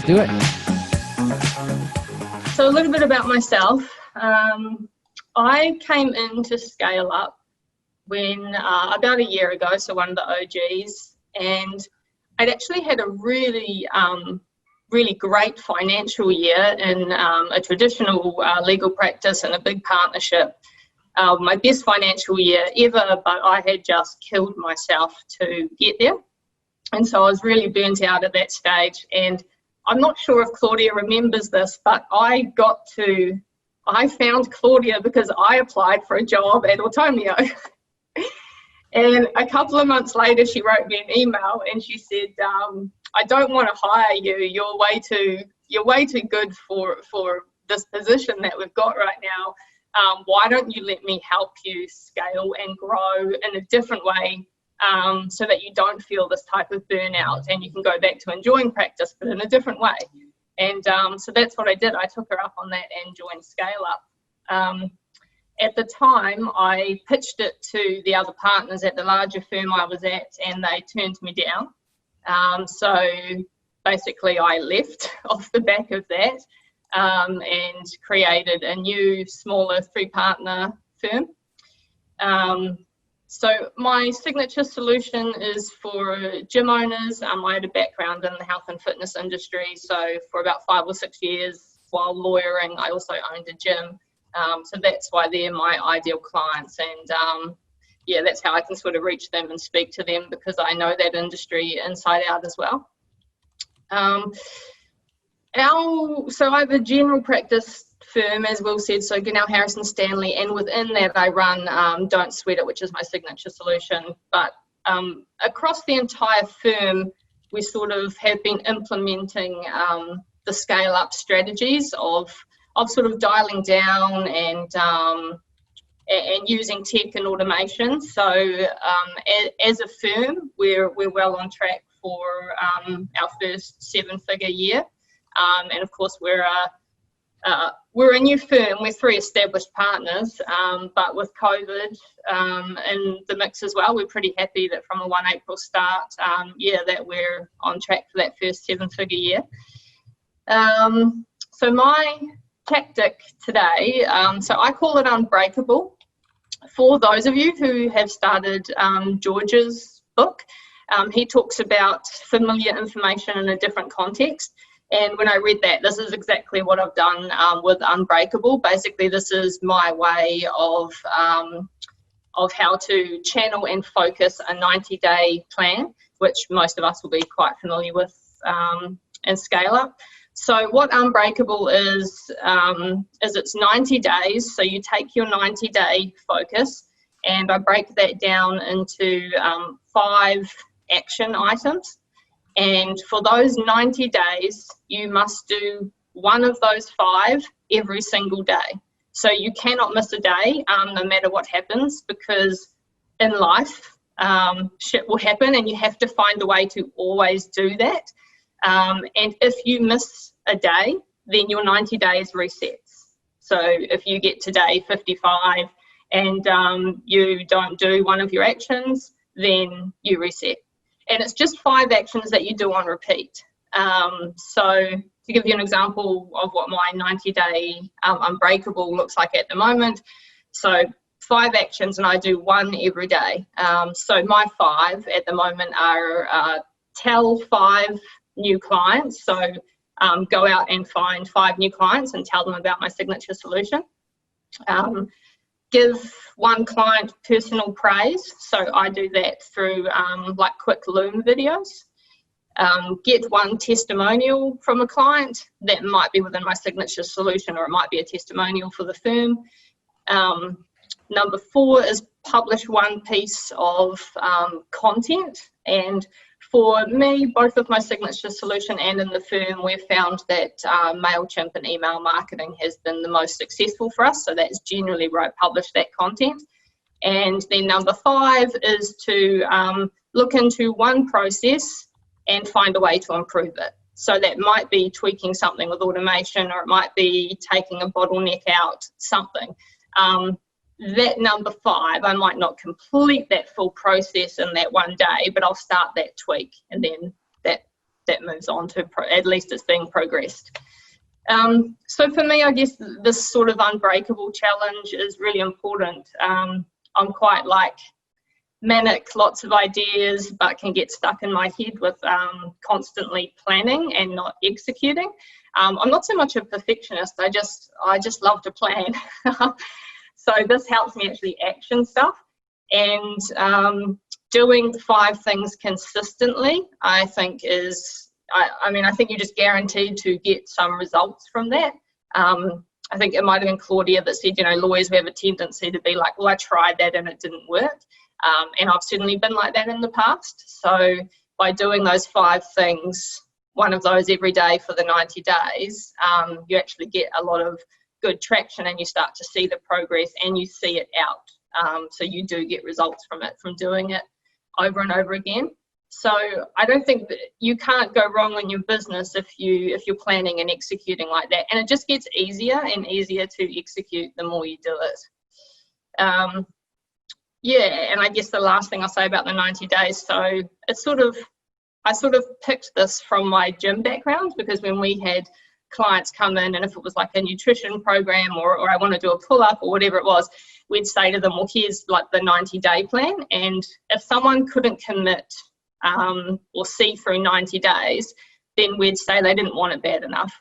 Let's do it. So a little bit about myself. I came into Scale Up when about a year ago, so one of the OGs, and I'd actually had a really great financial year in a traditional legal practice and a big partnership. My best financial year ever, but I had just killed myself to get there. And so I was really burnt out at that stage. And I'm not sure if Claudia remembers this, but I found Claudia because I applied for a job at Automio. And a couple of months later, she wrote me an email and she said, I don't want to hire you. You're way too good for this position that we've got right now. Why don't you let me help you scale and grow in a different way, so that you don't feel this type of burnout and you can go back to enjoying practice, but in a different way. And so that's what I did. I took her up on that and joined Scale Up. At the time, I pitched it to the other partners at the larger firm I was at, and they turned me down. So basically, I left off the back of that and created a new, smaller 3-partner firm. So my signature solution is for gym owners. I had a background in the health and fitness industry, so for about 5 or 6 years while lawyering, I also owned a gym. So that's why they're my ideal clients, and yeah, that's how I can sort of reach them and speak to them, because I know that industry inside out as well. So I have a general practice firm, as Will said, so Unbreakable Harrison Stanley, and within that I run Don't Sweat It, which is my signature solution. But across the entire firm, we sort of have been implementing the scale up strategies of sort of dialing down and using tech and automation. So as a firm, we're well on track for our first 7-figure year. And of course, we're a new firm. We're 3 established partners, but with COVID in the mix as well, we're pretty happy that from a 1 April start, that we're on track for that first 7-figure year. So my tactic today, so I call it Unbreakable. For those of you who have started George's book, he talks about familiar information in a different context. And when I read that, this is exactly what I've done with Unbreakable. Basically, this is my way of how to channel and focus a 90-day plan, which most of us will be quite familiar with in Scale Up. So what Unbreakable is it's 90 days. So you take your 90-day focus, and I break that down into 5 action items. And for those 90 days, you must do one of those 5 every single day. So you cannot miss a day, no matter what happens, because in life, shit will happen and you have to find a way to always do that. And if you miss a day, then your 90 days resets. So if you get to day 55 and you don't do one of your actions, then you reset. And it's just 5 actions that you do on repeat. So to give you an example of what my 90-day Unbreakable looks like at the moment, so 5 actions, and I do 1 every day. So my 5 at the moment are tell 5 new clients. So go out and find 5 new clients and tell them about my signature solution. Give 1 client personal praise. So I do that through like quick Loom videos. Get 1 testimonial from a client. That might be within my signature solution, or it might be a testimonial for the firm. Number 4 is publish 1 piece of content. And for me, both with my signature solution and in the firm, we've found that MailChimp and email marketing has been the most successful for us. So that's generally where I publish that content. And then number 5 is to look into 1 process and find a way to improve it. So that might be tweaking something with automation, or it might be taking a bottleneck out, something. That number 5, I might not complete that full process in that one day, but I'll start that tweak, and then that that moves on to at least it's being progressed. So for me, I guess this sort of unbreakable challenge is really important. I'm quite like manic, lots of ideas, but can get stuck in my head with constantly planning and not executing. I'm not so much a perfectionist. I just love to plan. So this helps me actually action stuff, and doing 5 things consistently, I think is, I think you're just guaranteed to get some results from that. I think it might have been Claudia that said, lawyers have a tendency to be like, well, I tried that and it didn't work. And I've certainly been like that in the past. So by doing those 5 things, one of those every day for the 90 days, you actually get a lot of good traction, and you start to see the progress and you see it out. So you do get results from it, from doing it over and over again. So I don't think that you can't go wrong in your business if you're planning and executing like that. And it just gets easier and easier to execute the more you do it. Yeah, and I guess the last thing I'll say about the 90 days, so it's I sort of picked this from my gym background, because when we had clients come in, and if it was like a nutrition program or I want to do a pull-up or whatever it was, we'd say to them, well, here's like the 90-day plan. And if someone couldn't commit or see through 90 days, then we'd say they didn't want it bad enough.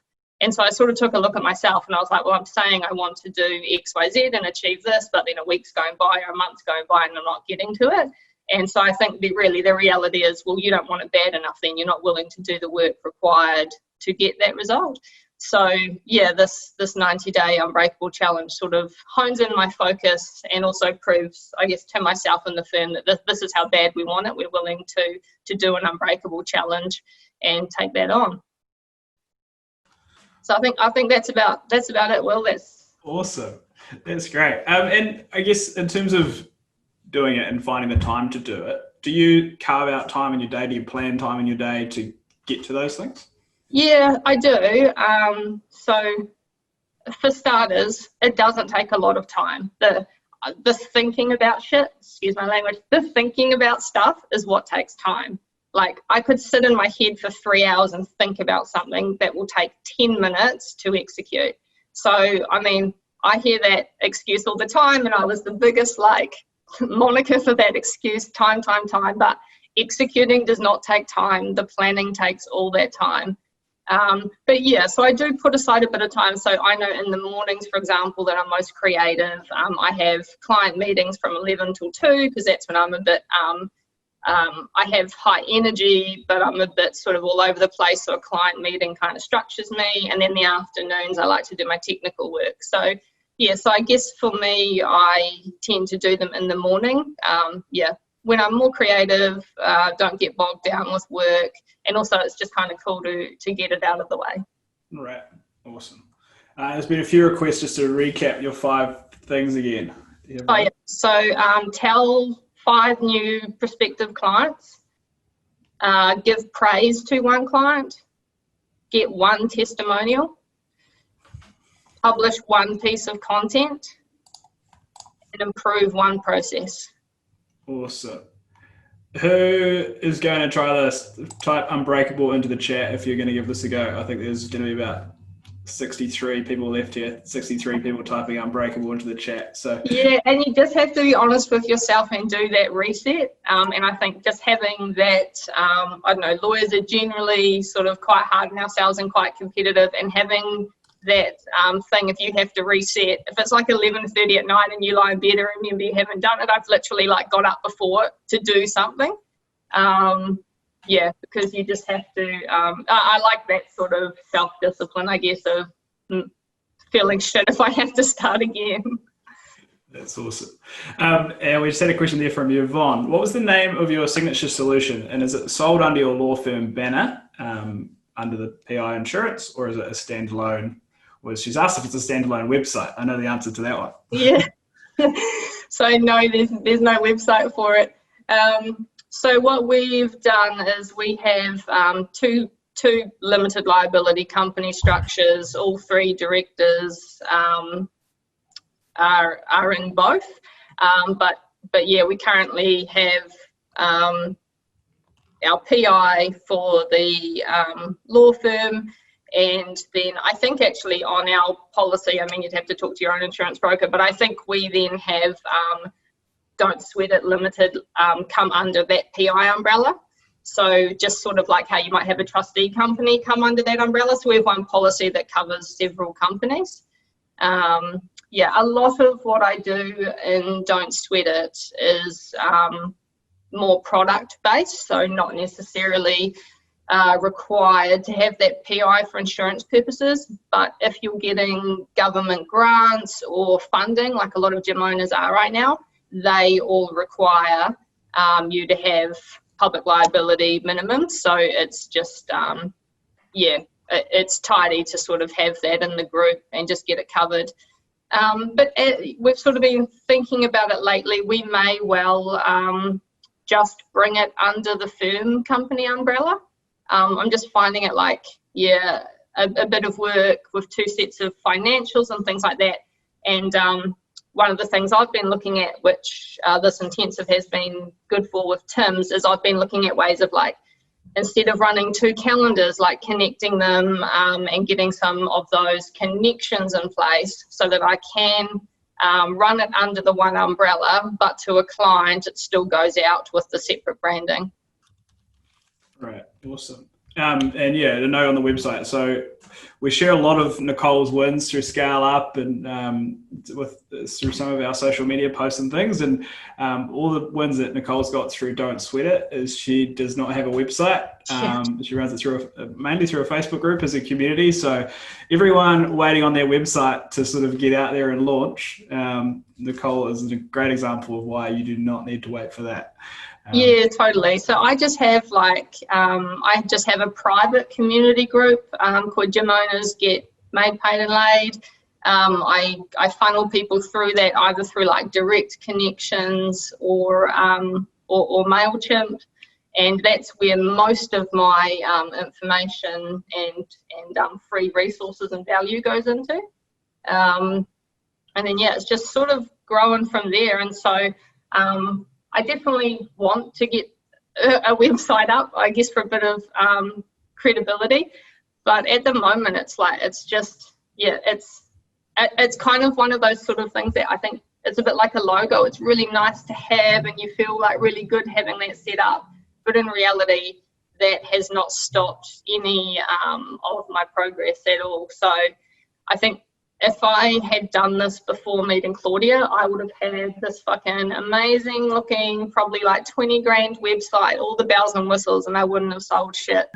And so I sort of took a look at myself, and I was like, well, I'm saying I want to do X, Y, Z and achieve this, but then a week's going by or a month's going by and I'm not getting to it. And so I think the reality is, well, you don't want it bad enough, then you're not willing to do the work required to get that result. So yeah, this 90-day Unbreakable challenge sort of hones in my focus, and also proves, I guess, to myself and the firm that this is how bad we want it. We're willing to do an Unbreakable challenge and take that on. So I think that's about it. Well, that's awesome. That's great. And I guess in terms of doing it and finding the time to do it, do you carve out time in your day? Do you plan time in your day to get to those things? Yeah, I do. So for starters, it doesn't take a lot of time. The thinking about shit, excuse my language, the thinking about stuff is what takes time. Like, I could sit in my head for 3 hours and think about something that will take 10 minutes to execute. So, I mean, I hear that excuse all the time, and I was the biggest, moniker for that excuse, time. But executing does not take time. The planning takes all that time. But yeah, so I do put aside a bit of time. So I know in the mornings, for example, that I'm most creative. I have client meetings from 11 till 2, because that's when I'm a bit... I have high energy, but I'm a bit sort of all over the place, so a client meeting kind of structures me. And then the afternoons, I like to do my technical work. So yeah, so I guess for me, I tend to do them in the morning. When I'm more creative, don't get bogged down with work, and also it's just kind of cool to get it out of the way. Right, awesome. There's been a few requests just to recap your 5 things again. Oh yeah, so tell 5 new prospective clients, give praise to 1 client, get 1 testimonial, publish 1 piece of content, and improve 1 process. Awesome. Who is going to try this? Type Unbreakable into the chat if you're going to give this a go. I think there's going to be about 63 people left here, 63 people typing Unbreakable into the chat. So yeah, and you just have to be honest with yourself and do that reset. And I think just having that, I don't know, lawyers are generally sort of quite hard on ourselves and quite competitive, and having that thing, if you have to reset, if it's like 11:30 at night and you lie in bed and remember you haven't done it, I've literally got up before to do something. Yeah, because you just have to, I like that sort of self-discipline, I guess, of feeling shit if I have to start again. That's awesome. And we just had a question there from Yvonne. What was the name of your signature solution? And is it sold under your law firm banner, under the PI insurance, or is it a standalone? Well, she's asked if it's a standalone website. I know the answer to that one. Yeah. So no, there's no website for it. So what we've done is we have two limited liability company structures. All 3 directors are in both. But yeah, we currently have our PI for the law firm. And then I think actually on our policy, I mean, you'd have to talk to your own insurance broker, but I think we then have Don't Sweat It Limited come under that PI umbrella. So just sort of like how you might have a trustee company come under that umbrella. So we have one policy that covers several companies. Yeah, a lot of what I do in Don't Sweat It is more product based, so not necessarily required to have that PI for insurance purposes. But if you're getting government grants or funding, like a lot of gym owners are right now, they all require you to have public liability minimum. So it's just, yeah, it's tidy to sort of have that in the group and just get it covered. But we've sort of been thinking about it lately. We may well just bring it under the firm company umbrella. I'm just finding it like, yeah, a bit of work with two sets of financials and things like that. And one of the things I've been looking at, which this intensive has been good for with Tim's, is I've been looking at ways of like, instead of running two calendars, like connecting them and getting some of those connections in place so that I can run it under the one umbrella, but to a client, it still goes out with the separate branding. Right, awesome. And yeah, to know on the website, so we share a lot of Nicole's wins through Scale Up and through some of our social media posts and things. And all the wins that Nicole's got through Don't Sweat It is she does not have a website. She runs it through mainly through a Facebook group as a community. So everyone waiting on their website to sort of get out there and launch, Nicole is a great example of why you do not need to wait for that. Yeah, totally. So I just have like, I just have a private community group called Gym Owners Get Made, Paid and Laid. I funnel people through that either through like direct connections or MailChimp. And that's where most of my information and free resources and value goes into. And then, yeah, it's just sort of growing from there. And so, I definitely want to get a website up, I guess, for a bit of credibility. But at the moment, it's like, it's just, yeah, it's kind of one of those sort of things that I think it's a bit like a logo. It's really nice to have and you feel like really good having that set up. But in reality, that has not stopped any of my progress at all. So I think if I had done this before meeting Claudia, I would have had this fucking amazing looking, probably like 20 grand website, all the bells and whistles, and I wouldn't have sold shit.